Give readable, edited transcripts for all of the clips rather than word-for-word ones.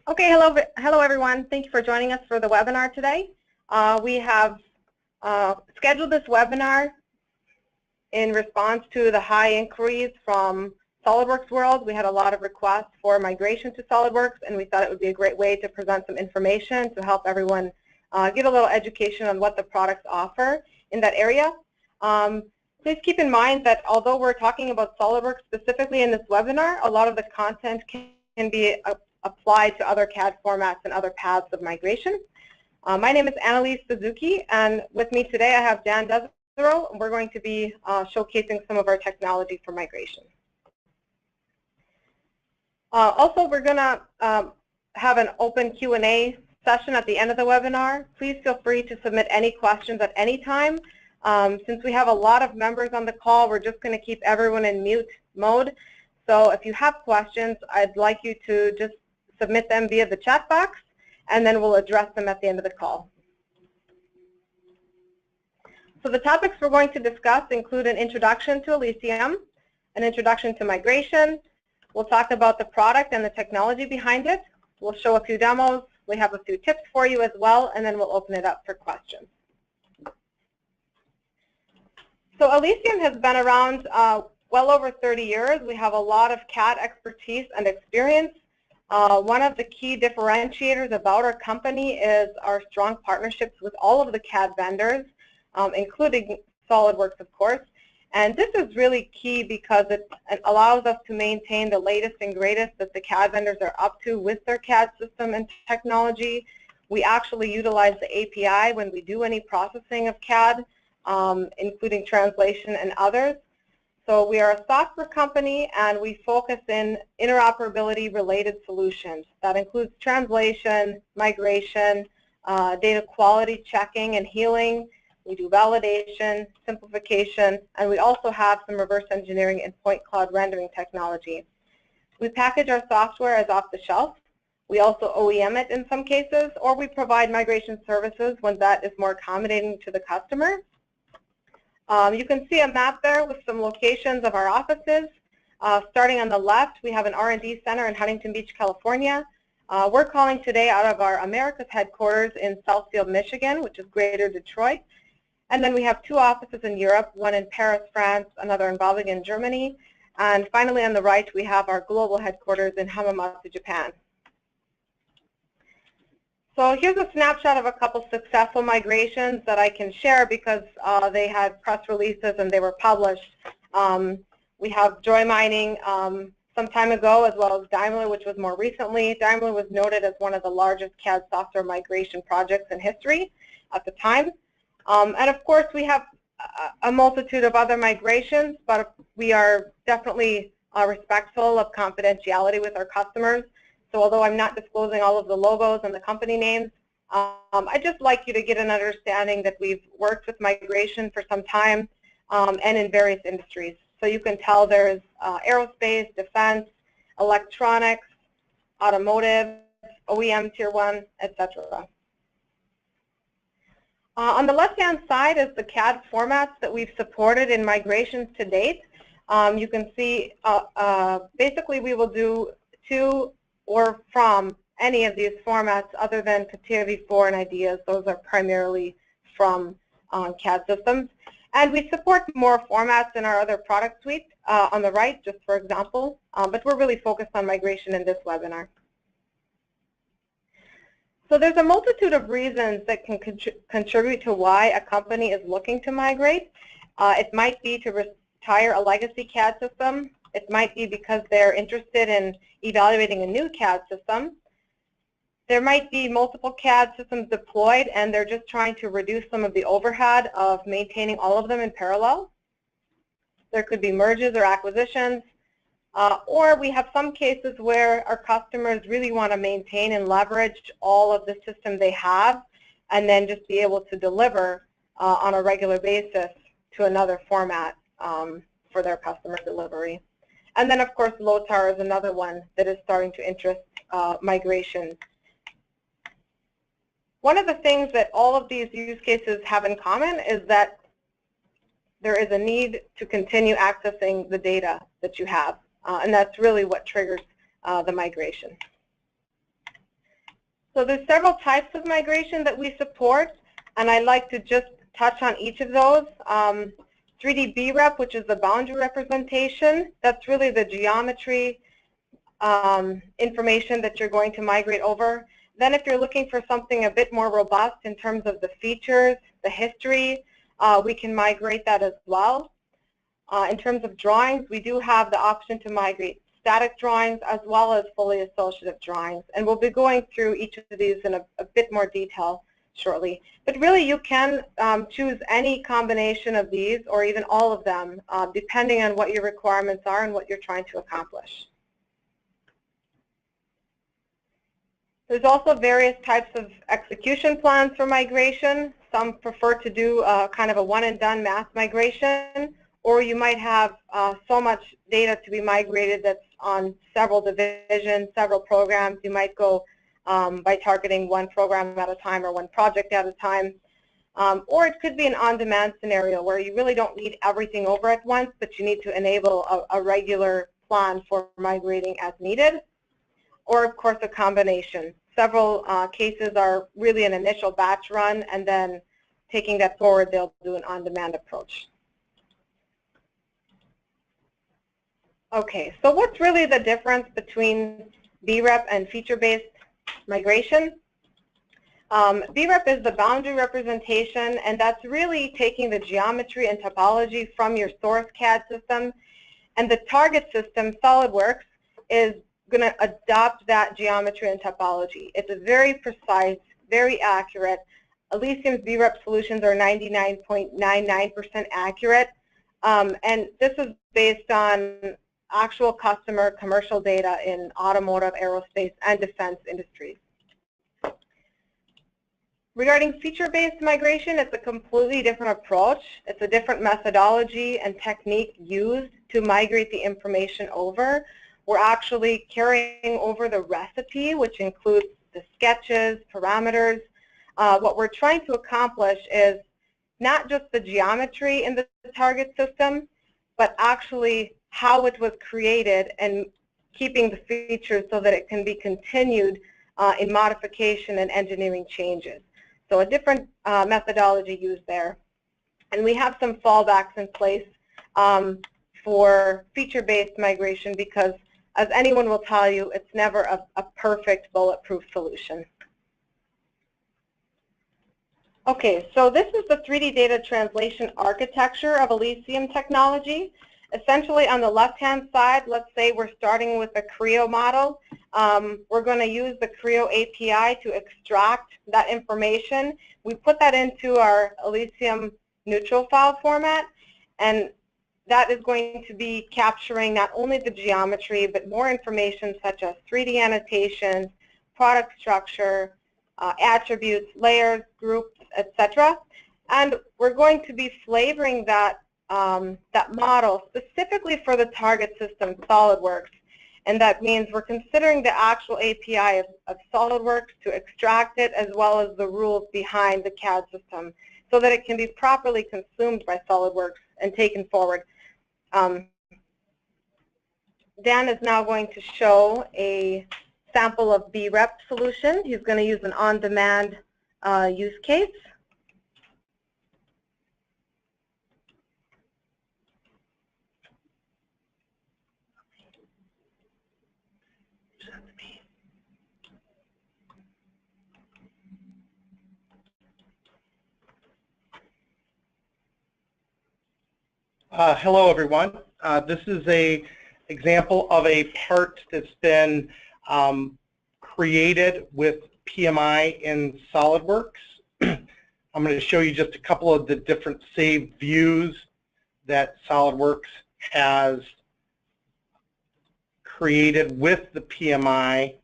Okay, hello everyone. Thank you for joining us for the webinar today. We have scheduled this webinar in response to the high inquiries from Solidworks world. We had a lot of requests for migration to Solidworks, and we thought it would be a great way to present some information to help everyone get a little education on what the products offer in that area. Please keep in mind that although we're talking about Solidworks specifically in this webinar, a lot of the content can be applied to other CAD formats and other paths of migration. My name is Annalise Suzuki, and with me today I have Dan Desereau, and we're going to be showcasing some of our technology for migration. Also, we're going to have an open Q&A session at the end of the webinar. Please feel free to submit any questions at any time. Since we have a lot of members on the call, we're just going to keep everyone in mute mode. So if you have questions, I'd like you to just submit them via the chat box, and then we'll address them at the end of the call. So the topics we're going to discuss include an introduction to Elysium, an introduction to migration. We'll talk about the product and the technology behind it. We'll show a few demos. We have a few tips for you as well, and then we'll open it up for questions. So Elysium has been around well over 30 years. We have a lot of CAD expertise and experience. One of the key differentiators about our company is our strong partnerships with all of the CAD vendors, including Solidworks, of course. And this is really key because it allows us to maintain the latest and greatest that the CAD vendors are up to with their CAD system and technology. We actually utilize the API when we do any processing of CAD, including translation and others. So we are a software company, and we focus in interoperability-related solutions. That includes translation, migration, data quality checking and healing. We do validation, simplification, and we also have some reverse engineering and point cloud rendering technology. We package our software as off-the-shelf. We also OEM it in some cases, or we provide migration services when that is more accommodating to the customer. You can see a map there with some locations of our offices. Starting on the left, we have an R&D center in Huntington Beach, California. We're calling today out of our Americas headquarters in Southfield, Michigan, which is Greater Detroit. And then we have two offices in Europe, one in Paris, France, another in Bavingen, Germany. And finally, on the right, we have our global headquarters in Hamamatsu, Japan. So here's a snapshot of a couple successful migrations that I can share because they had press releases and they were published. We have Joy Mining some time ago, as well as Daimler, which was more recently. Daimler was noted as one of the largest CAD software migration projects in history at the time. And of course, we have a multitude of other migrations, but we are definitely respectful of confidentiality with our customers. So although I'm not disclosing all of the logos and the company names, I'd just like you to get an understanding that we've worked with migration for some time and in various industries. So you can tell there's aerospace, defense, electronics, automotive, OEM Tier 1, etc. On the left-hand side is the CAD formats that we've supported in migrations to date. You can see basically we will do to or from any of these formats other than CATIA V4 and Ideas. Those are primarily from CAD systems. And we support more formats in our other product suite on the right, just for example. But we're really focused on migration in this webinar. So there's a multitude of reasons that can contribute to why a company is looking to migrate. It might be to retire a legacy CAD system. It might be because they're interested in evaluating a new CAD system. There might be multiple CAD systems deployed, and they're just trying to reduce some of the overhead of maintaining all of them in parallel. There could be mergers or acquisitions. Or we have some cases where our customers really want to maintain and leverage all of the system they have and then just be able to deliver on a regular basis to another format for their customer delivery. And then, of course, LOTAR is another one that is starting to interest migration. One of the things that all of these use cases have in common is that there is a need to continue accessing the data that you have. And that's really what triggers the migration. So there's several types of migration that we support, and I'd like to just touch on each of those. 3D BREP, which is the boundary representation, that's really the geometry information that you're going to migrate over. Then if you're looking for something a bit more robust in terms of the features, the history, we can migrate that as well. In terms of drawings, we do have the option to migrate static drawings as well as fully associative drawings. And we'll be going through each of these in a bit more detail shortly. But really you can choose any combination of these or even all of them depending on what your requirements are and what you're trying to accomplish. There's also various types of execution plans for migration. Some prefer to do kind of a one-and-done mass migration, or you might have so much data to be migrated that's on several divisions, several programs. You might go by targeting one program at a time or one project at a time. Or it could be an on-demand scenario where you really don't need everything over at once, but you need to enable a regular plan for migrating as needed. Or, of course, a combination. Several cases are really an initial batch run, and then taking that forward, they'll do an on-demand approach. Okay, so what's really the difference between BREP and feature-based migration? BREP is the boundary representation, and that's really taking the geometry and topology from your source CAD system, and the target system, Solidworks, is going to adopt that geometry and topology. It's a very precise, very accurate. Elysium's BREP solutions are 99.99% accurate, and this is based on actual customer commercial data in automotive, aerospace, and defense industries. Regarding feature-based migration, it's a completely different approach. It's a different methodology and technique used to migrate the information over. We're actually carrying over the recipe, which includes the sketches, parameters. What we're trying to accomplish is not just the geometry in the target system, but actually how it was created and keeping the features so that it can be continued in modification and engineering changes. So a different methodology used there. And we have some fallbacks in place for feature-based migration because, as anyone will tell you, it's never a perfect bulletproof solution. Okay, so this is the 3D data translation architecture of Elysium technology. Essentially, on the left-hand side, let's say we're starting with a Creo model. We're going to use the Creo API to extract that information. We put that into our Elysium neutral file format, and that is going to be capturing not only the geometry, but more information such as 3D annotations, product structure, attributes, layers, groups, etc. And we're going to be flavoring that model specifically for the target system, SolidWorks. And that means we're considering the actual API of SolidWorks to extract it, as well as the rules behind the CAD system, so that it can be properly consumed by SolidWorks and taken forward. Dan is now going to show a sample of BREP solution. He's going to use an on-demand use case. Hello, everyone. This is an example of a part that's been created with PMI in SolidWorks. I'm going to show you just a couple of the different saved views that SolidWorks has created with the PMI.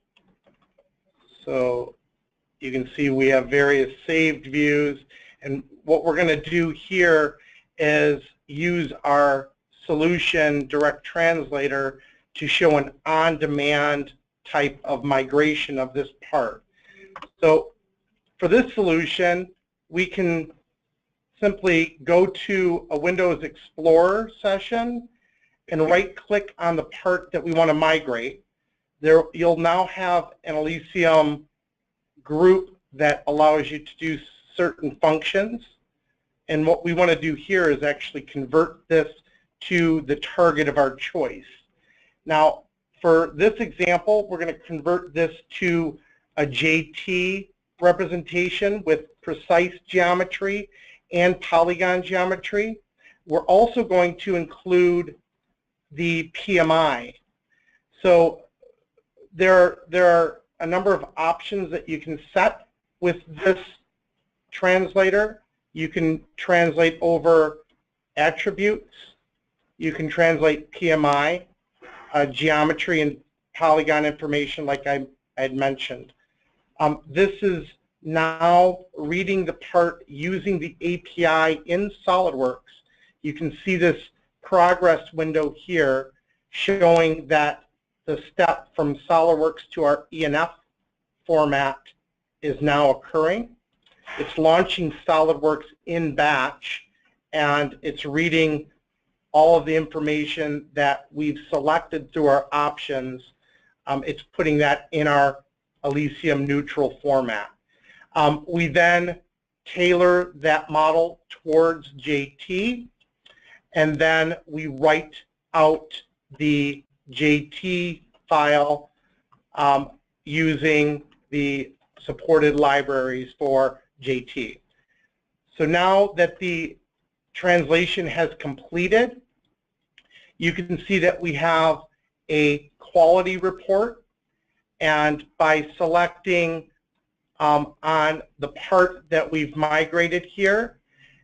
So you can see we have various saved views, and what we're going to do here is use our solution direct translator to show an on-demand type of migration of this part. So for this solution, we can simply go to a Windows Explorer session and right-click on the part that we want to migrate. There, you'll now have an Elysium group that allows you to do certain functions. And what we want to do here is actually convert this to the target of our choice. Now, for this example, we're going to convert this to a JT representation with precise geometry and polygon geometry. We're also going to include the PMI. So there are a number of options that you can set with this translator. You can translate over attributes. You can translate PMI, geometry, and polygon information like I had mentioned. This is now reading the part using the API in Solidworks. You can see this progress window here showing that the step from Solidworks to our ENF format is now occurring. It's launching Solidworks in batch, and it's reading all of the information that we've selected through our options. It's putting that in our Elysium neutral format. We then tailor that model towards JT, and then we write out the JT file using the supported libraries for JT. So now that the translation has completed, you can see that we have a quality report, and by selecting on the part that we've migrated here,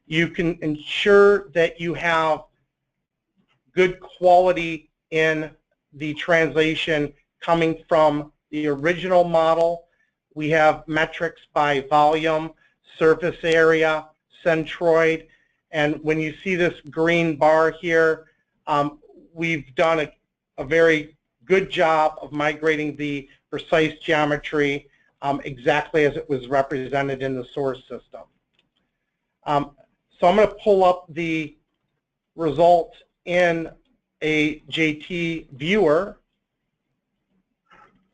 you can ensure that you have good quality in the translation coming from the original model. We have metrics by volume, surface area, centroid, and when you see this green bar here, we've done a very good job of migrating the precise geometry exactly as it was represented in the source system. So I'm going to pull up the results in a JT viewer,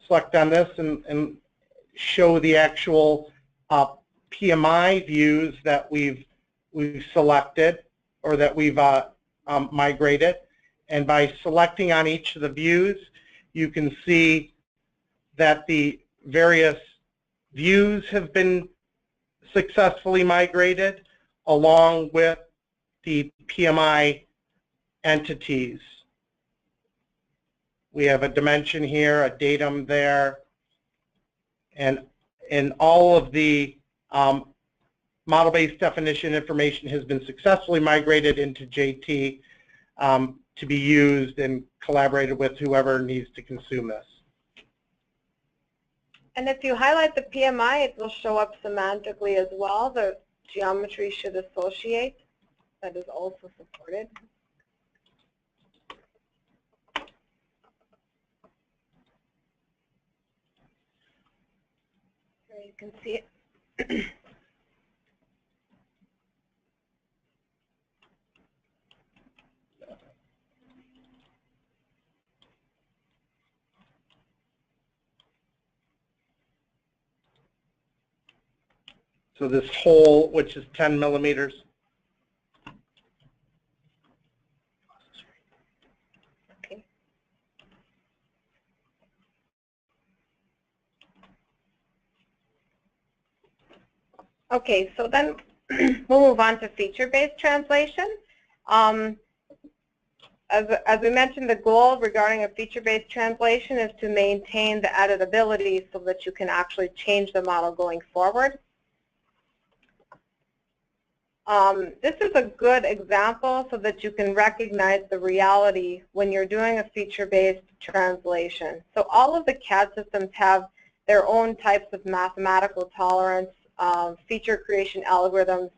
select on this, and show the actual PMI views that we've selected or that we've migrated. And by selecting on each of the views, you can see that the various views have been successfully migrated along with the PMI entities. We have a dimension here, a datum there, and all of the model-based definition information has been successfully migrated into JT to be used and collaborated with whoever needs to consume this. And if you highlight the PMI, it will show up semantically as well. The geometry should associate. That is also supported. Here you can see it. So this hole, which is 10 millimeters. Okay. Okay, so then we'll move on to feature-based translation. As we mentioned, the goal regarding a feature-based translation is to maintain the editability so that you can actually change the model going forward. This is a good example so that you can recognize the reality when you're doing a feature-based translation. So all of the CAD systems have their own types of mathematical tolerance, feature creation algorithms,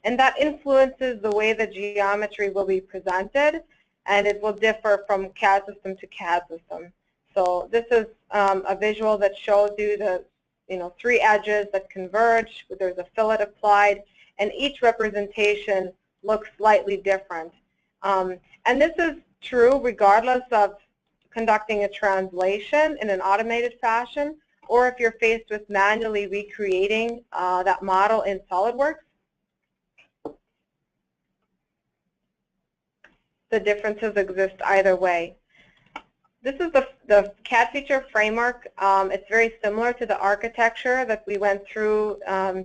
and that influences the way the geometry will be presented, and it will differ from CAD system to CAD system. So this is a visual that shows you the three edges that converge, there's a fillet applied, and each representation looks slightly different. And this is true regardless of conducting a translation in an automated fashion or if you're faced with manually recreating that model in Solidworks. The differences exist either way. This is the CADfeature framework. It's very similar to the architecture that we went through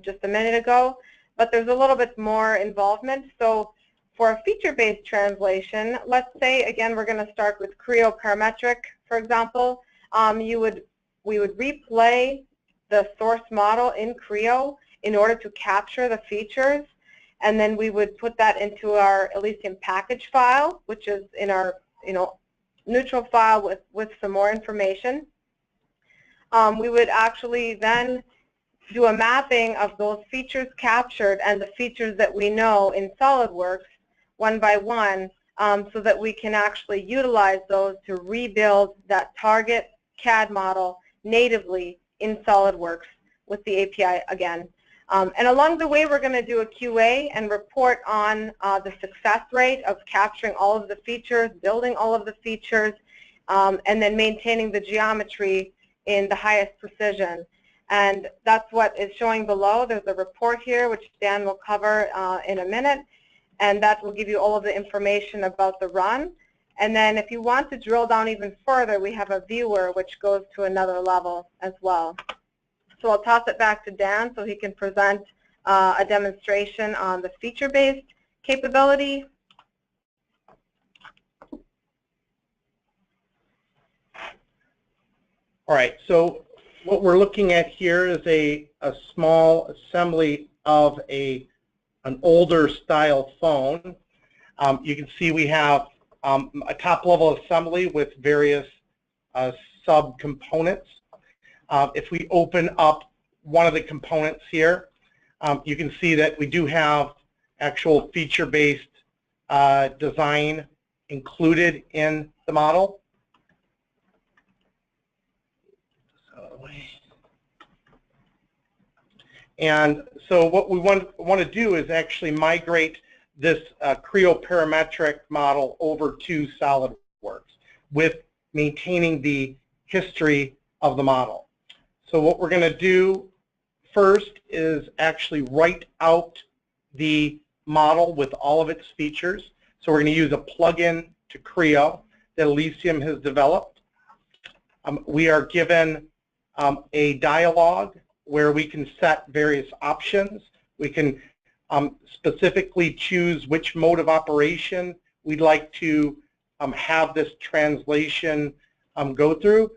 just a minute ago, but there's a little bit more involvement. So for a feature-based translation, let's say, again, we're going to start with Creo parametric, for example. We would replay the source model in Creo in order to capture the features, and then we would put that into our Elysium package file, which is in our neutral file with some more information. We would actually then do a mapping of those features captured and the features that we know in SolidWorks one by one, so that we can actually utilize those to rebuild that target CAD model natively in SolidWorks with the API again. And along the way, we're going to do a QA and report on the success rate of capturing all of the features, building all of the features, and then maintaining the geometry in the highest precision. And that's what is showing below. There's a report here, which Dan will cover in a minute, and that will give you all of the information about the run. And then if you want to drill down even further, we have a viewer, which goes to another level as well. So I'll toss it back to Dan so he can present a demonstration on the feature-based capability. All right, so what we're looking at here is a small assembly of an older style phone. You can see we have a top-level assembly with various sub-components. If we open up one of the components here, you can see that we do have actual feature-based design included in the model. And so what we want to do is actually migrate this Creo parametric model over to SolidWorks with maintaining the history of the model. So what we're going to do first is actually write out the model with all of its features. So we're going to use a plugin to Creo that Elysium has developed. We are given a dialog where we can set various options. We can specifically choose which mode of operation we'd like to have this translation go through.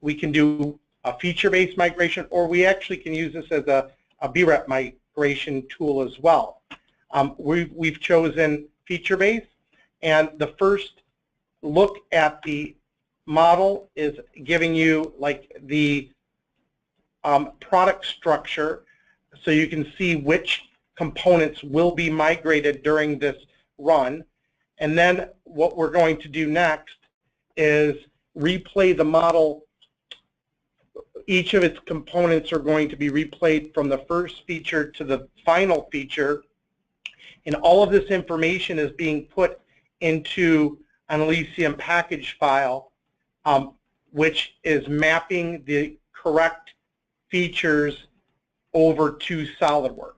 We can do a feature-based migration, or we actually can use this as a BREP migration tool as well. We've chosen feature-based, and the first look at the model is giving you like the product structure, so you can see which components will be migrated during this run. And then what we're going to do next is replay the model. Each of its components are going to be replayed from the first feature to the final feature, and all of this information is being put into an Elysium package file, which is mapping the correct features over to SolidWorks.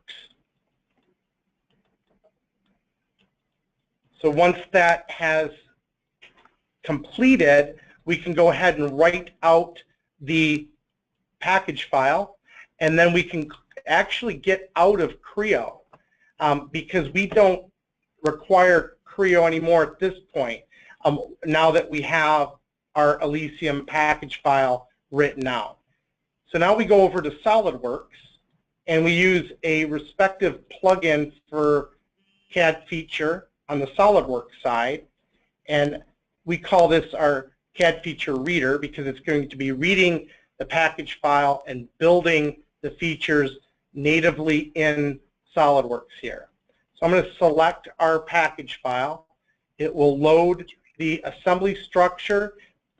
So once that has completed, we can go ahead and write out the package file, and then we can actually get out of Creo because we don't require Creo anymore at this point, now that we have our Elysium package file written out. So now we go over to SolidWorks, and we use a respective plugin for CADfeature on the SolidWorks side, and we call this our CADfeature reader because it's going to be reading the package file and building the features natively in SolidWorks here. So I'm going to select our package file. It will load the assembly structure,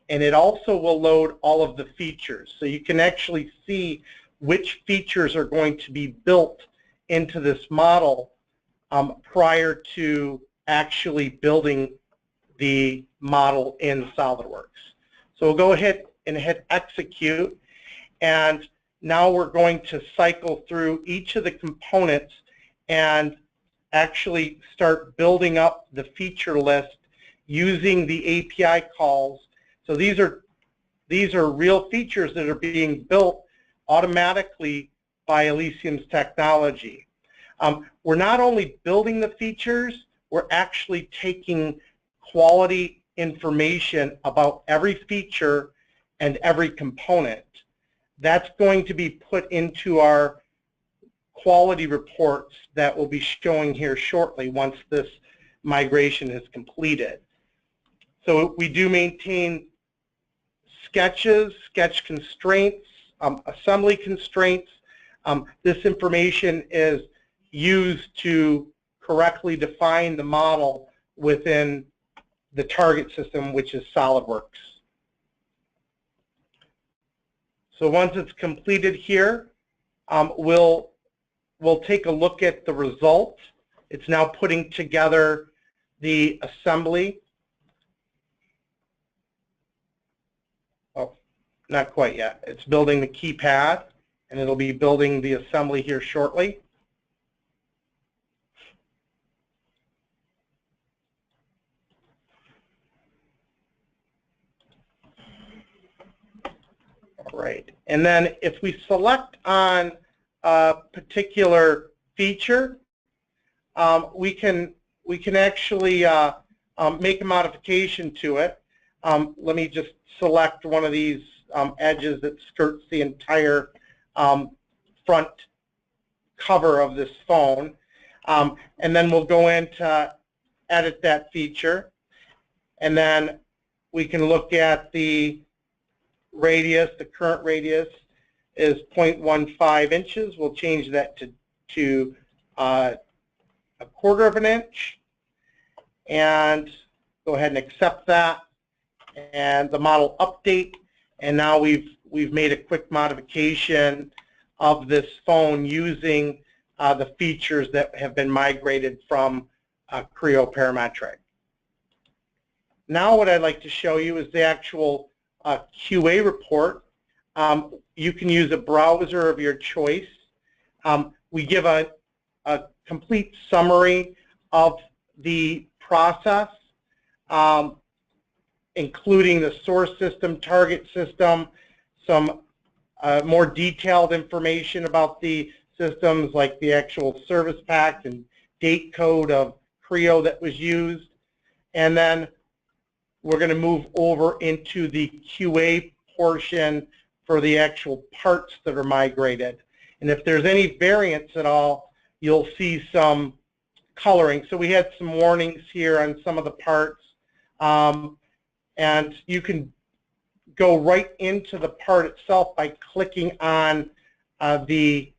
and it also will load all of the features. So you can actually see which features are going to be built into this model prior to actually building the model in SolidWorks. So we'll go ahead and hit execute, And now we're going to cycle through each of the components and actually start building up the feature list using the API calls. So these are real features that are being built automatically by Elysium's technology. We're not only building the features, we're actually taking quality information about every feature and every component. That's going to be put into our quality reports that we'll be showing here shortly once this migration is completed. So we do maintain sketches, sketch constraints, assembly constraints. This information is used to correctly define the model within the target system, which is Solidworks. So once it's completed here, we'll take a look at the result. It's now putting together the assembly. Oh, not quite yet. It's building the keypad, and it'll be building the assembly here shortly. All right, and then if we select on a particular feature, we can actually make a modification to it. Let me just select one of these edges that skirts the entire front cover of this phone, and then we'll go in to edit that feature, and then we can look at the radius. The current radius is 0.15 inches. We'll change that to a 1/4 of an inch, and go ahead and accept that, and the model update. And now we've made a quick modification of this phone using the features that have been migrated from Creo Parametric. Now what I'd like to show you is the actual QA report. You can use a browser of your choice. We give a complete summary of the process, including the source system, target system, some more detailed information about the systems, like the actual service pack and date code of Creo that was used. And then we're going to move over into the QA portion for the actual parts that are migrated. And if there's any variance at all, you'll see some coloring. So we had some warnings here on some of the parts. And you can go right into the part itself by clicking on the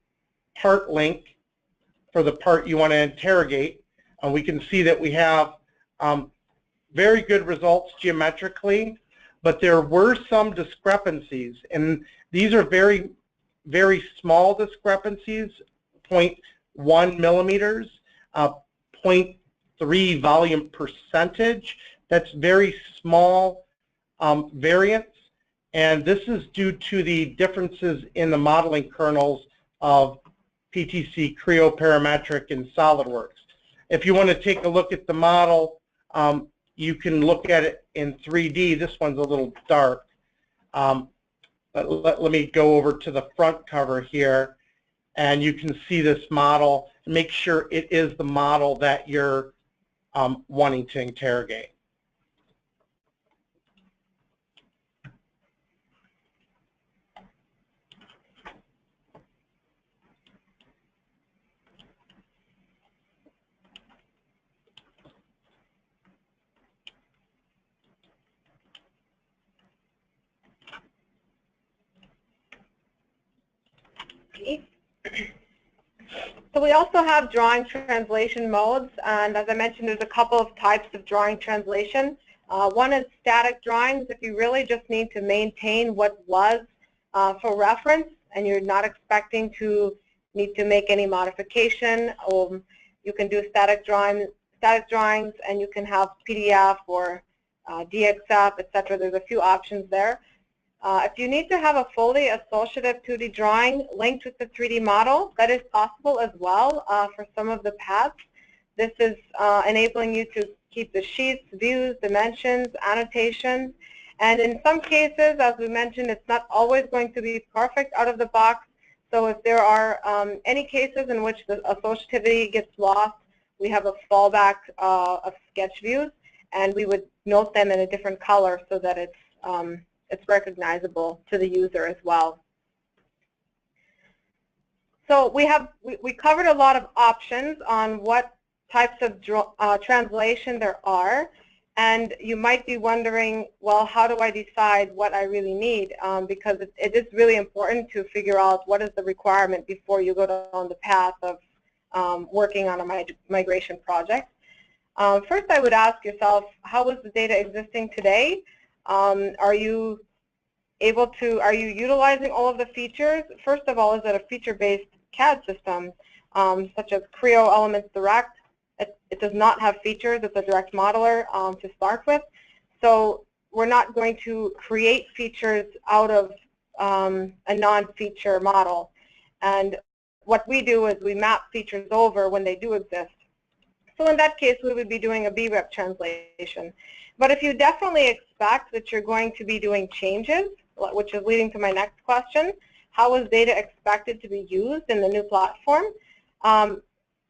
part link for the part you want to interrogate. And we can see that we have very good results geometrically, but there were some discrepancies, and these are very, very small discrepancies, 0.1 millimeters, 0.3 volume percentage. That's very small variance, and this is due to the differences in the modeling kernels of PTC, Creo Parametric, and Solidworks. If you want to take a look at the model, you can look at it in 3D. This one's a little dark. But let me go over to the front cover here, and you can see this model. Make sure it is the model that you're wanting to interrogate. So we also have drawing translation modes, and as I mentioned, there's a couple of types of drawing translation. One is static drawings. If you really just need to maintain what was for reference, and you're not expecting to need to make any modification, you can do static drawings, and you can have PDF or DXF, etc. There's a few options there. If you need to have a fully associative 2D drawing linked with the 3D model, that is possible as well for some of the paths. This is enabling you to keep the sheets, views, dimensions, annotations, and in some cases, as we mentioned, it's not always going to be perfect out of the box. So if there are any cases in which the associativity gets lost, we have a fallback of sketch views, and we would note them in a different color so that it's recognizable to the user as well. So we covered a lot of options on what types of translation there are, and you might be wondering, well, how do I decide what I really need? Because it is really important to figure out what is the requirement before you go down the path of working on a migration project. First, I would ask yourself, how is the data existing today? Are you utilizing all of the features? First of all, is it a feature-based CAD system, such as Creo Elements Direct? It does not have features. It's a direct modeler to start with. So we're not going to create features out of a non-feature model. And what we do is we map features over when they do exist. So in that case, we would be doing a BREP translation. But if you definitely expect that you're going to be doing changes, which is leading to my next question, how is data expected to be used in the new platform?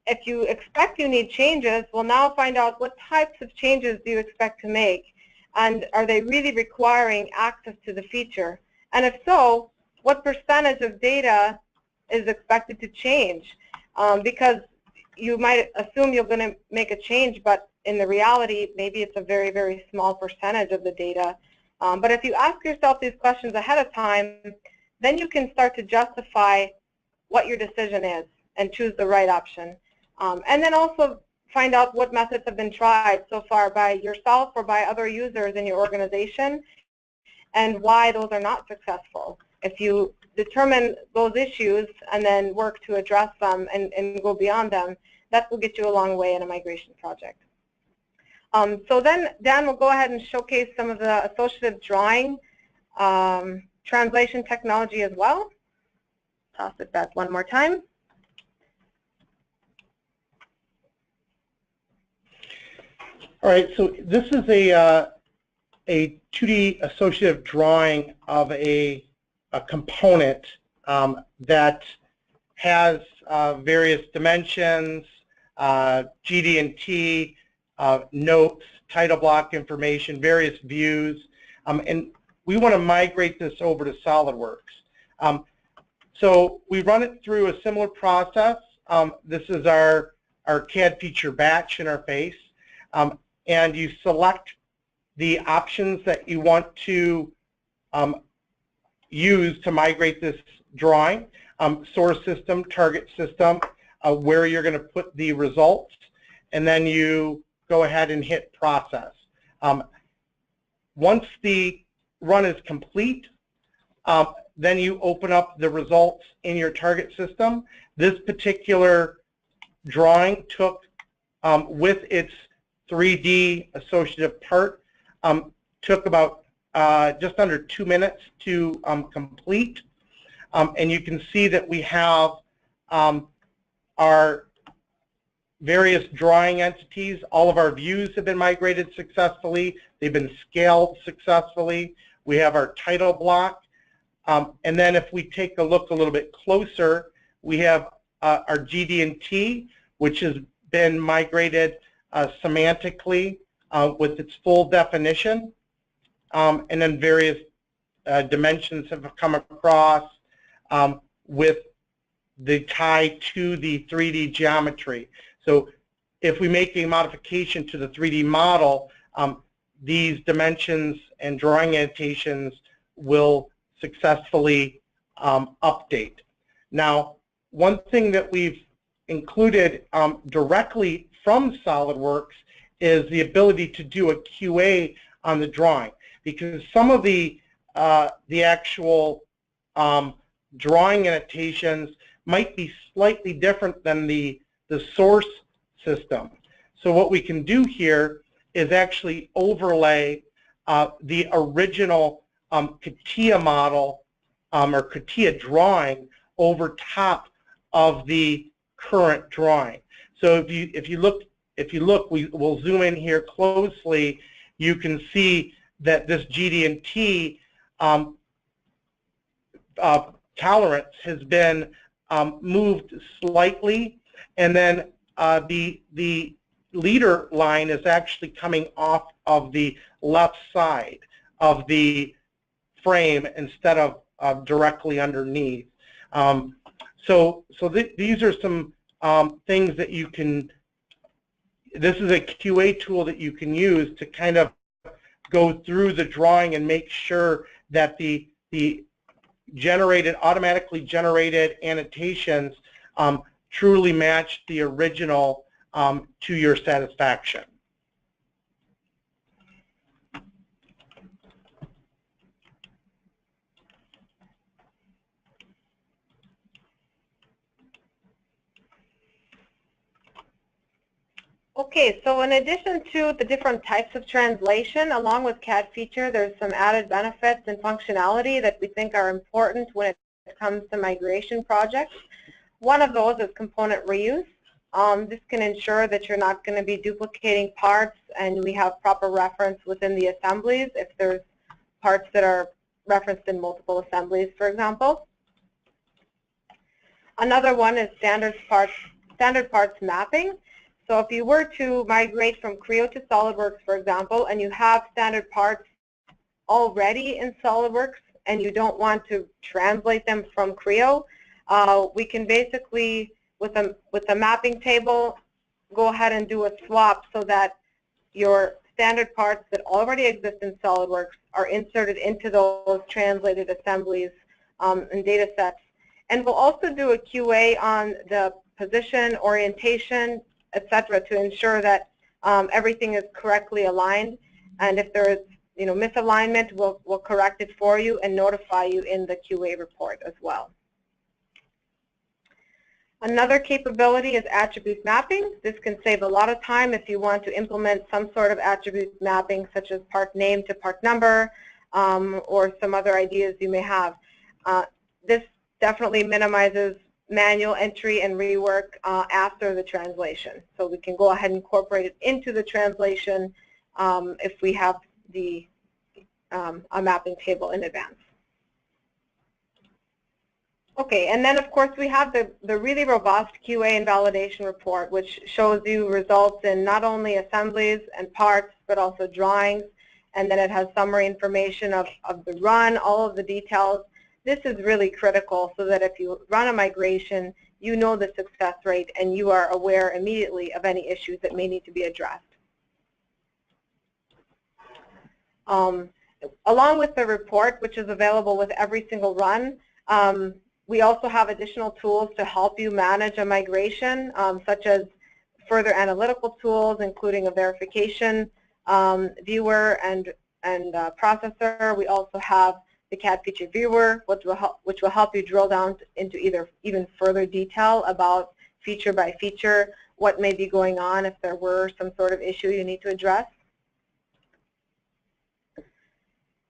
If you expect you need changes, we'll now find out what types of changes do you expect to make, and are they really requiring access to the feature? And if so, what percentage of data is expected to change? Because you might assume you're going to make a change, but in the reality, maybe it's a very, very small percentage of the data. But if you ask yourself these questions ahead of time, then you can start to justify what your decision is and choose the right option. And then also find out what methods have been tried so far by yourself or by other users in your organization and why those are not successful. If you determine those issues and then work to address them and go beyond them, that will get you a long way in a migration project. So then Dan will go ahead and showcase some of the associative drawing translation technology as well. Toss it back one more time. All right, so this is a 2D associative drawing of a component that has various dimensions, GD&T, notes, title block information, various views, and we want to migrate this over to Solidworks. So we run it through a similar process. This is our CADfeature batch interface. And you select the options that you want to use to migrate this drawing, source system, target system, where you're going to put the results, and then you go ahead and hit process. Once the run is complete, then you open up the results in your target system. This particular drawing took, with its 3D associative part, took about just under 2 minutes to complete. And you can see that we have our various drawing entities. All of our views have been migrated successfully. They've been scaled successfully. We have our title block. And then if we take a look a little bit closer, we have our GD&T, which has been migrated semantically with its full definition, and then various dimensions have come across with the tie to the 3D geometry. So if we make a modification to the 3D model, these dimensions and drawing annotations will successfully update. Now, one thing that we've included directly from Solidworks is the ability to do a QA on the drawing, because some of the actual drawing annotations might be slightly different than the source system. So what we can do here is actually overlay the original CATIA model or CATIA drawing over top of the current drawing. So if you look, we'll zoom in here closely. You can see that this GD&T tolerance has been moved slightly, and then the leader line is actually coming off of the left side of the frame instead of directly underneath. These are some things that you can, this is a QA tool that you can use to kind of go through the drawing and make sure that the automatically generated annotations truly match the original to your satisfaction. Okay, so in addition to the different types of translation, along with CADfeature, there's some added benefits and functionality that we think are important when it comes to migration projects. One of those is component reuse. This can ensure that you're not going to be duplicating parts, and we have proper reference within the assemblies if there's parts that are referenced in multiple assemblies, for example. Another one is standard parts mapping. So if you were to migrate from Creo to Solidworks, for example, and you have standard parts already in Solidworks and you don't want to translate them from Creo, we can basically, with the mapping table, go ahead and do a swap so that your standard parts that already exist in Solidworks are inserted into those translated assemblies and data sets. And we'll also do a QA on the position, orientation, etc., to ensure that everything is correctly aligned. And if there is misalignment, we'll correct it for you and notify you in the QA report as well. Another capability is attribute mapping. This can save a lot of time if you want to implement some sort of attribute mapping, such as part name to part number, or some other ideas you may have. This definitely minimizes manual entry and rework after the translation. So we can go ahead and incorporate it into the translation if we have a mapping table in advance. Okay, and then of course we have the really robust QA and validation report, which shows you results in not only assemblies and parts, but also drawings, and then it has summary information of the run, all of the details. This is really critical so that if you run a migration, you know the success rate and you are aware immediately of any issues that may need to be addressed. Along with the report, which is available with every single run, we also have additional tools to help you manage a migration, such as further analytical tools, including a verification viewer and processor. We also have the CADfeature viewer, which will help you drill down into even further detail about feature by feature, what may be going on if there were some sort of issue you need to address.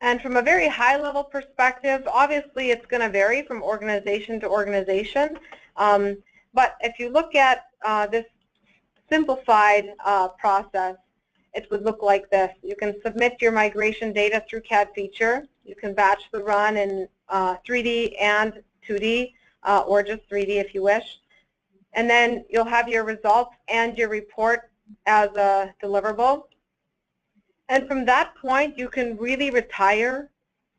And from a very high-level perspective, obviously it's going to vary from organization to organization. But if you look at this simplified process, it would look like this. You can submit your migration data through CADfeature. You can batch the run in 3D and 2D, or just 3D if you wish. And then you'll have your results and your report as a deliverable. And from that point, you can really retire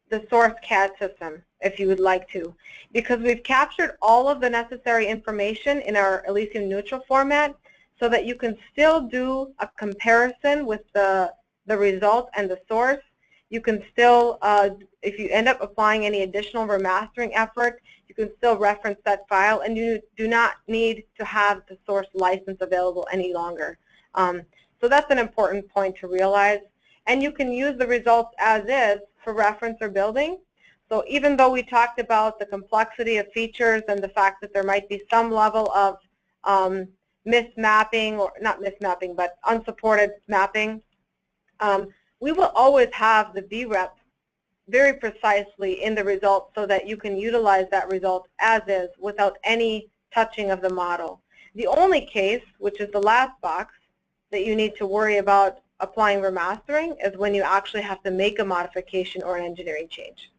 the source CAD system if you would like to, because we've captured all of the necessary information in our Elysium neutral format so that you can still do a comparison with the result and the source. You can still, if you end up applying any additional remastering effort, you can still reference that file, and you do not need to have the source license available any longer. So that's an important point to realize. And you can use the results as is for reference or building. So even though we talked about the complexity of features and the fact that there might be some level of mismapping, or not mismapping, but unsupported mapping, we will always have the VREP very precisely in the result so that you can utilize that result as is without any touching of the model. The only case, which is the last box, that you need to worry about applying remastering is when you actually have to make a modification or an engineering change.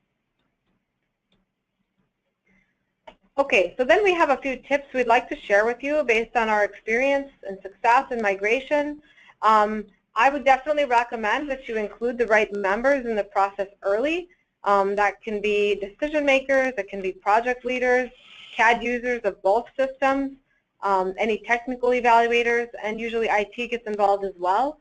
Okay, so then we have a few tips we'd like to share with you based on our experience and success in migration. I would definitely recommend that you include the right members in the process early. That can be decision makers, it can be project leaders, CAD users of both systems, any technical evaluators, and usually IT gets involved as well.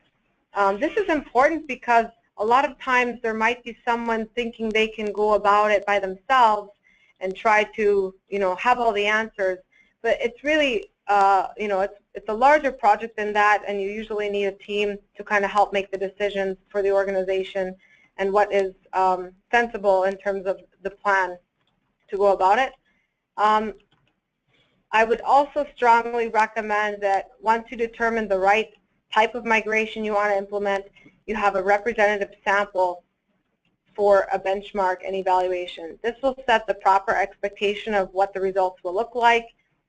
This is important because a lot of times there might be someone thinking they can go about it by themselves and try to, have all the answers, but it's really, it's a larger project than that, and you usually need a team to kind of help make the decisions for the organization and what is sensible in terms of the plan to go about it. I would also strongly recommend that once you determine the right type of migration you want to implement, you have a representative sample for a benchmark and evaluation. This will set the proper expectation of what the results will look like,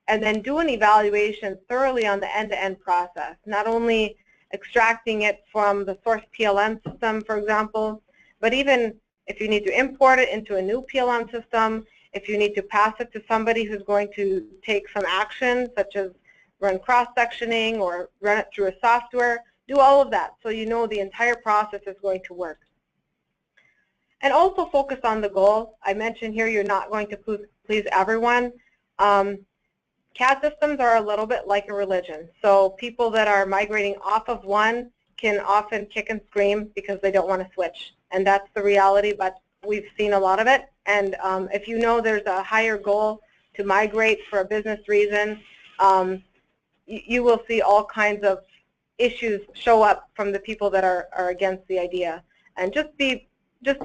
and then do an evaluation thoroughly on the end-to-end process, not only extracting it from the source PLM system, for example, but even if you need to import it into a new PLM system, if you need to pass it to somebody who's going to take some action, such as run cross-sectioning or run it through a software, do all of that so you know the entire process is going to work. And also focus on the goal. I mentioned here you're not going to please everyone. CAD systems are a little bit like a religion. So people that are migrating off of one can often kick and scream because they don't want to switch. And that's the reality, but we've seen a lot of it. And if you know there's a higher goal to migrate for a business reason, you will see all kinds of issues show up from the people that are against the idea. And just be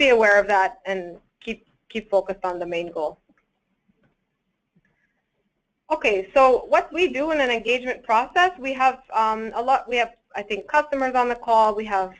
aware of that and keep focused on the main goal. Okay, so what we do in an engagement process, we have I think, customers on the call, we have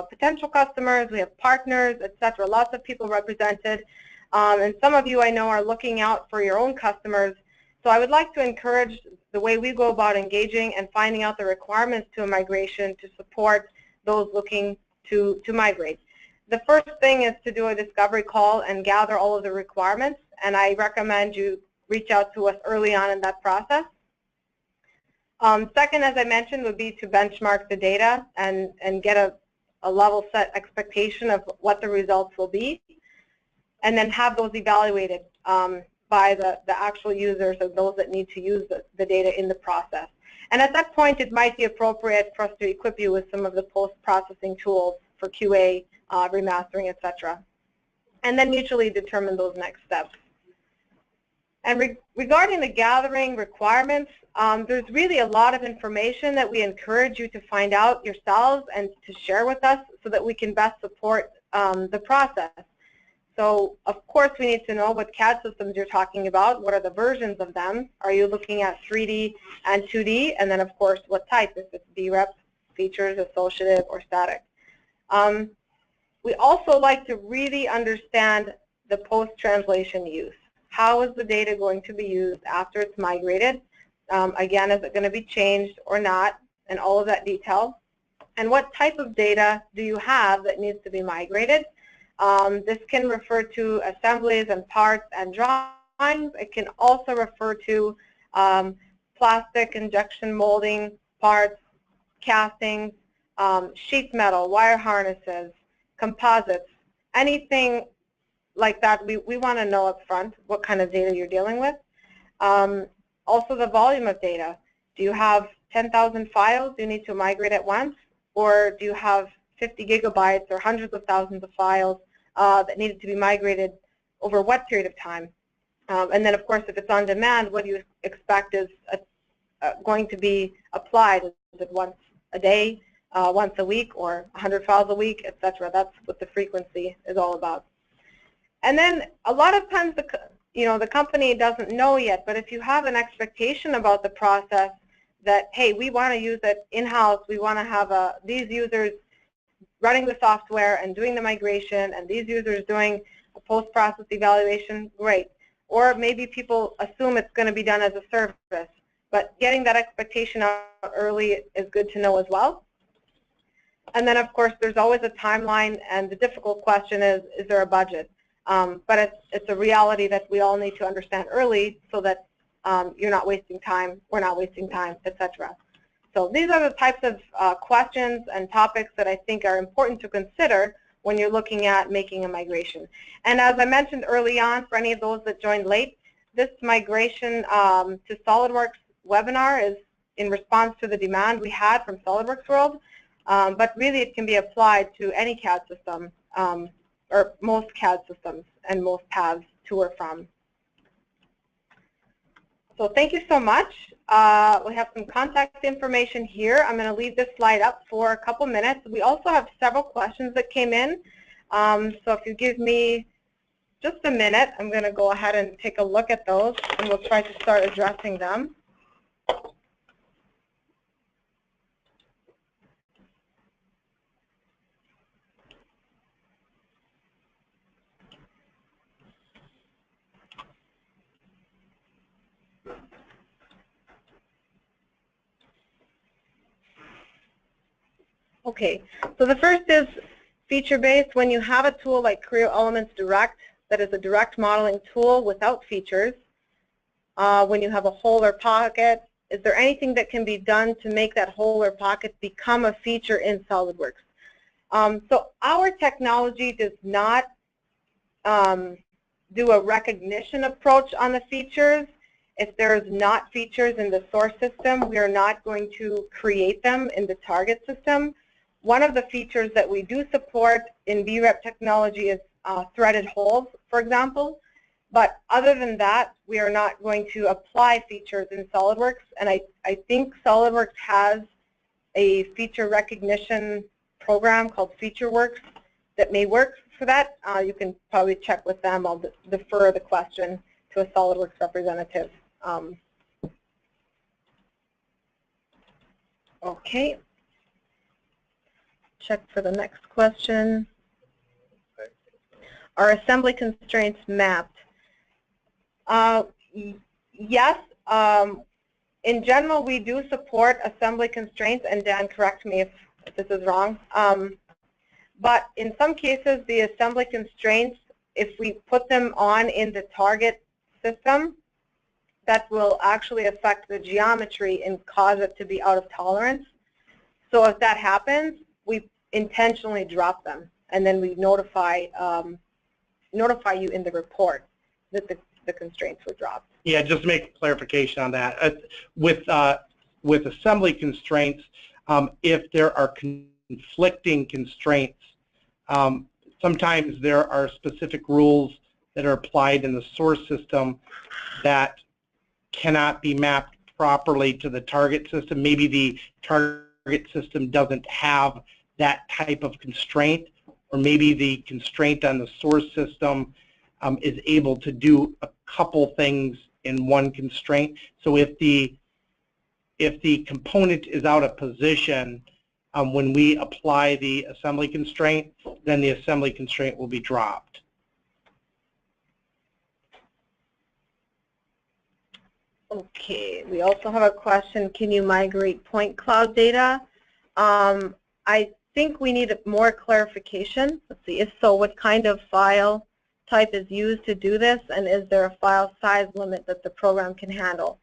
potential customers, we have partners, etc. Lots of people represented. And some of you I know are looking out for your own customers. So I would like to encourage the way we go about engaging and finding out the requirements to a migration to support those looking to migrate. The first thing is to do a discovery call and gather all of the requirements, and I recommend you reach out to us early on in that process. Second, as I mentioned, would be to benchmark the data and get a level set expectation of what the results will be, and then have those evaluated by the actual users or those that need to use the data in the process. And at that point, it might be appropriate for us to equip you with some of the post-processing tools for QA, remastering, etc. And then mutually determine those next steps. And regarding the gathering requirements, there's really a lot of information that we encourage you to find out yourselves and to share with us so that we can best support the process. So, of course, we need to know what CAD systems you're talking about. What are the versions of them? Are you looking at 3D and 2D? And then, of course, what type, if it's BREP, features, associative, or static. We also like to really understand the post-translation use. How is the data going to be used after it's migrated? Again, is it going to be changed or not? And all of that detail. And what type of data do you have that needs to be migrated? This can refer to assemblies and parts and drawings. It can also refer to plastic injection molding parts, castings, sheet metal, wire harnesses, composites, anything like that. We want to know up front what kind of data you're dealing with. Also the volume of data. Do you have 10,000 files you need to migrate at once? Or do you have 50 gigabytes or hundreds of thousands of files that needed to be migrated over what period of time? And then, of course, if it's on demand, what do you expect is going to be applied? Is it once a day, once a week, or 100 files a week, etc.? That's what the frequency is all about. And then a lot of times the company doesn't know yet, but if you have an expectation about the process that, hey, we want to use it in-house, we want to have these users running the software and doing the migration, and these users doing a post-process evaluation, great. Or maybe people assume it's going to be done as a service, but getting that expectation out early is good to know as well. And then, of course, there's always a timeline, and the difficult question is there a budget? But it's a reality that we all need to understand early so that you're not wasting time, we're not wasting time, etc. So these are the types of questions and topics that I think are important to consider when you're looking at making a migration. And as I mentioned early on, for any of those that joined late, this migration to Solidworks webinar is in response to the demand we had from Solidworks World, but really it can be applied to any CAD system, or most CAD systems and most paths to or from. So thank you so much. We have some contact information here. I'm going to leave this slide up for a couple minutes. We also have several questions that came in. So if you give me just a minute, I'm going to go ahead and take a look at those, and we'll try to start addressing them. Okay, so the first is feature-based. When you have a tool like Creo Elements Direct, that is a direct modeling tool without features, when you have a hole or pocket, is there anything that can be done to make that hole or pocket become a feature in SolidWorks? So our technology does not do a recognition approach on the features. If there's not features in the source system, we are not going to create them in the target system. One of the features that we do support in VREP technology is threaded holes, for example. But other than that, we are not going to apply features in SolidWorks. And I think SolidWorks has a feature recognition program called FeatureWorks that may work for that. You can probably check with them. I'll defer the question to a SolidWorks representative. Okay. Check for the next question. Are assembly constraints mapped? Yes. In general, we do support assembly constraints, and Dan, correct me if this is wrong. But in some cases, the assembly constraints, if we put them on in the target system, that will actually affect the geometry and cause it to be out of tolerance. So if that happens, we intentionally drop them, and then we notify you in the report that the constraints were dropped. Yeah, just to make clarification on that. With assembly constraints, if there are conflicting constraints, sometimes there are specific rules that are applied in the source system that cannot be mapped properly to the target system. Maybe the target system doesn't have that type of constraint, or maybe the constraint on the source system is able to do a couple things in one constraint. So if the component is out of position when we apply the assembly constraint, then the assembly constraint will be dropped. Okay, we also have a question, can you migrate PointCloud data? I think we need more clarification. Let's see, if so, what kind of file type is used to do this, and is there a file size limit that the program can handle?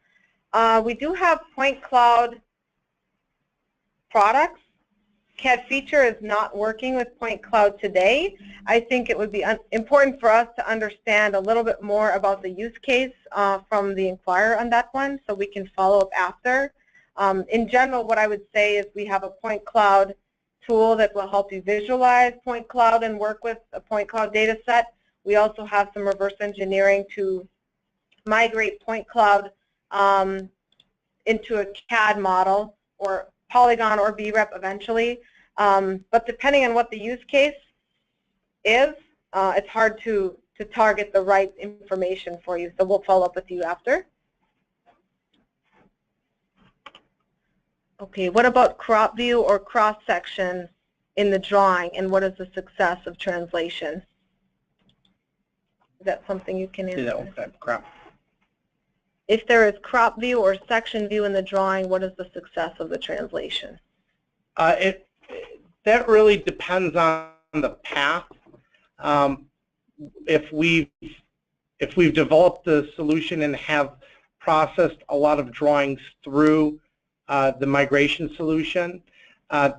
We do have PointCloud Products. CADfeature is not working with PointCloud today. I think it would be important for us to understand a little bit more about the use case from the inquirer on that one, so we can follow up after. In general, what I would say is we have a PointCloud tool that will help you visualize PointCloud and work with a PointCloud data set. We also have some reverse engineering to migrate PointCloud into a CAD model or Polygon or VREP eventually. But depending on what the use case is, it's hard to target the right information for you. So we'll follow up with you after. Okay, what about crop view or cross-section in the drawing, and what is the success of translation? Is that something you can answer? See that one, crop. If there is crop view or section view in the drawing, what is the success of the translation? That really depends on the path. If we've developed the solution and have processed a lot of drawings through the migration solution,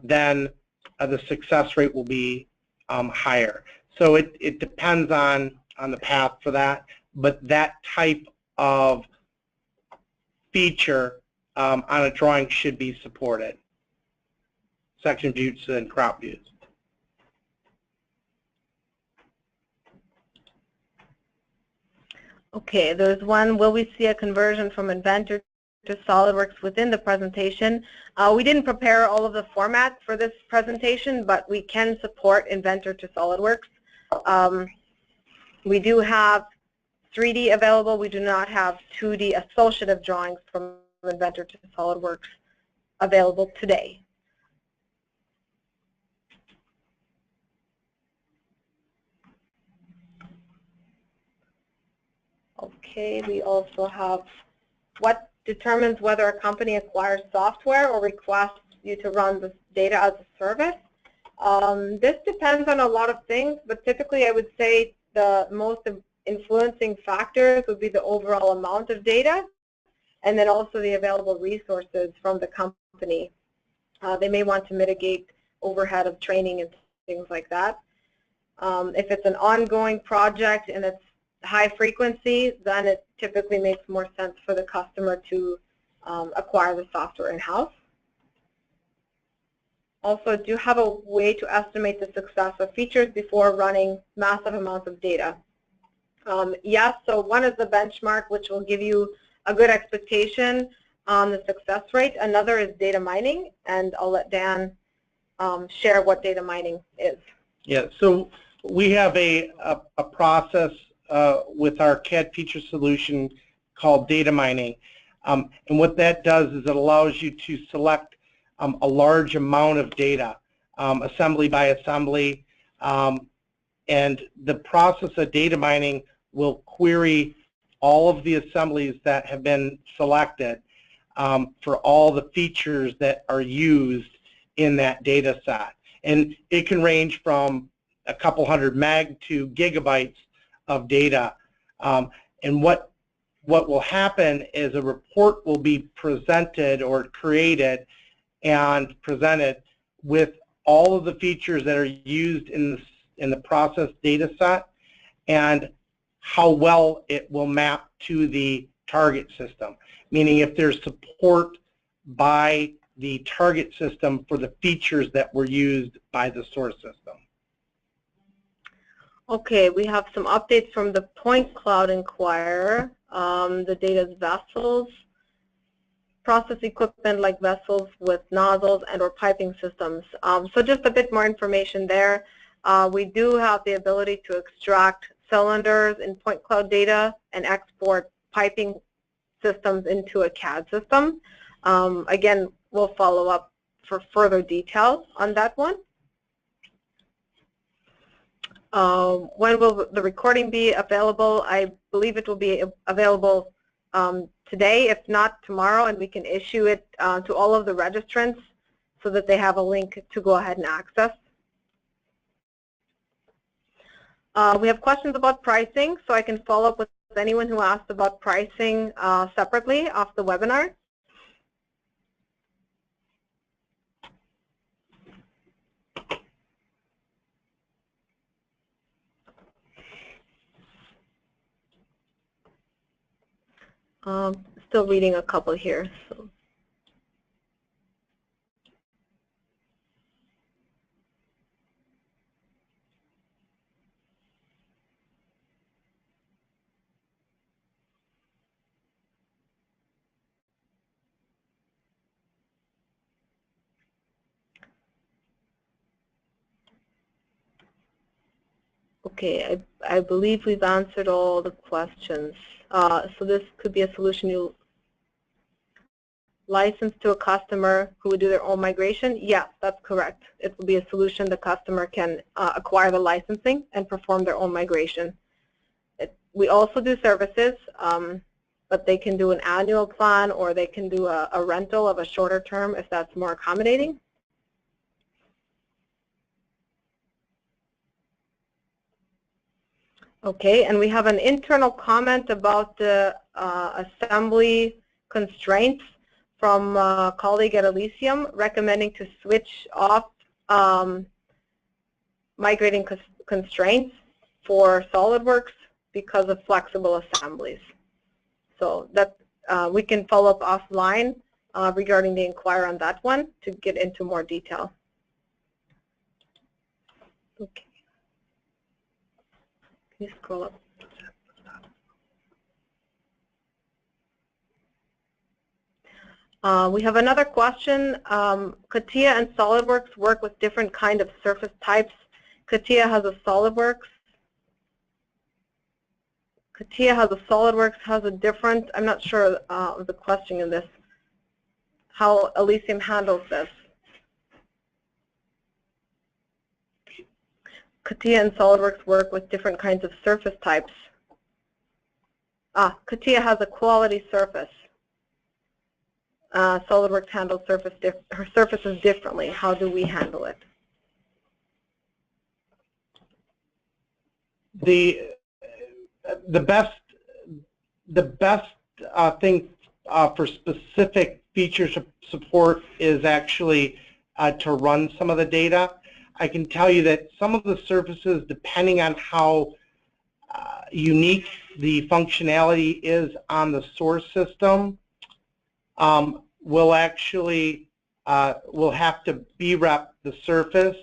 then the success rate will be higher. So it depends on the path for that, but that type of feature on a drawing should be supported. Section views and crop views. Okay, there's one, will we see a conversion from Inventor to Solidworks within the presentation? We didn't prepare all of the formats for this presentation, but we can support Inventor to Solidworks. We do have 3D available. We do not have 2D associative drawings from Inventor to Solidworks available today. Okay, we also have what determines whether a company acquires software or requests you to run the data as a service. This depends on a lot of things, but typically I would say the most influencing factors would be the overall amount of data and then also the available resources from the company. They may want to mitigate overhead of training and things like that. If it's an ongoing project and it's high frequency, then it typically makes more sense for the customer to acquire the software in-house. Also, do you have a way to estimate the success of features before running massive amounts of data? Yes, so one is the benchmark, which will give you a good expectation on the success rate. Another is data mining, and I'll let Dan share what data mining is. Yeah, so we have a process with our CADfeature solution called data mining. And what that does is it allows you to select a large amount of data, assembly by assembly, and the process of data mining will query all of the assemblies that have been selected for all the features that are used in that data set. And it can range from a couple hundred meg to gigabytes of data. And what will happen is a report will be presented or created and presented with all of the features that are used in the process data set and how well it will map to the target system, meaning if there's support by the target system for the features that were used by the source system. Okay, we have some updates from the PointCloud Inquirer. The data is vessels, process equipment like vessels with nozzles and or piping systems. So just a bit more information there. We do have the ability to extract cylinders in PointCloud data and export piping systems into a CAD system. Again, we'll follow up for further details on that one. When will the recording be available? I believe it will be available today, if not tomorrow, and we can issue it to all of the registrants so that they have a link to go ahead and access. We have questions about pricing, so I can follow up with anyone who asked about pricing separately off the webinar. Still reading a couple here. So. Okay, I believe we've answered all the questions. So this could be a solution you license to a customer who would do their own migration? Yes, that's correct. It will be a solution the customer can acquire the licensing and perform their own migration. We also do services, but they can do an annual plan or they can do a rental of a shorter term if that's more accommodating. Okay, and we have an internal comment about the assembly constraints from a colleague at Elysium recommending to switch off migrating constraints for Solidworks because of flexible assemblies. So that we can follow up offline regarding the inquiry on that one to get into more detail. Okay. Can you scroll up? We have another question. CATIA and Solidworks work with different kind of surface types. CATIA has a Solidworks. CATIA has a Solidworks, has a different, I'm not sure of the question in this, how Elysium handles this. CATIA and Solidworks work with different kinds of surface types. CATIA has a quality surface. Solidworks handles surfaces differently. How do we handle it? The best thing for specific feature support is actually to run some of the data. I can tell you that some of the surfaces, depending on how unique the functionality is on the source system, will actually will have to BREP the surface,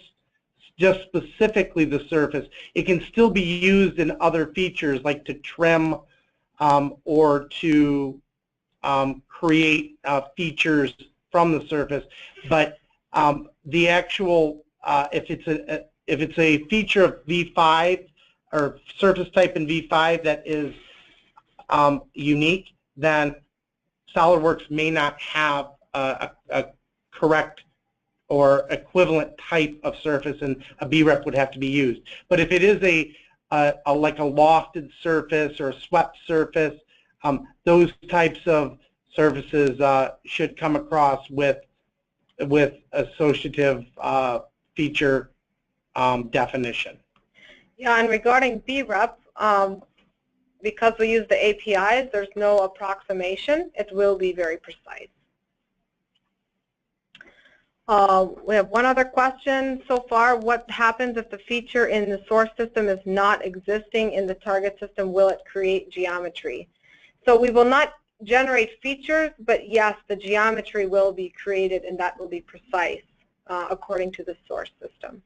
just specifically the surface. It can still be used in other features like to trim or to create features from the surface, but the actual if it's a feature of V5 or surface type in V5 that is unique, then Solidworks may not have a correct or equivalent type of surface, and a BREP would have to be used. But if it is like a lofted surface or a swept surface, those types of surfaces should come across with associative feature definition. Yeah, and regarding BREP, because we use the APIs, there's no approximation. It will be very precise. We have one other question so far. What happens if the feature in the source system is not existing in the target system? Will it create geometry? So we will not generate features, but yes, the geometry will be created, and that will be precise according to the source system.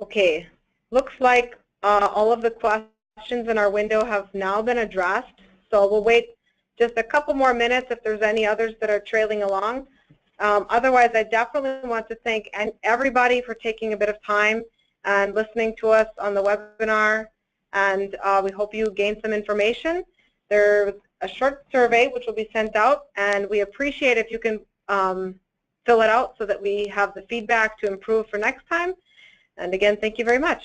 Okay, looks like all of the questions in our window have now been addressed, so we'll wait just a couple more minutes if there's any others that are trailing along. Otherwise, I definitely want to thank everybody for taking a bit of time and listening to us on the webinar, and we hope you gained some information. There's a short survey which will be sent out, and we appreciate if you can fill it out so that we have the feedback to improve for next time. And again, thank you very much.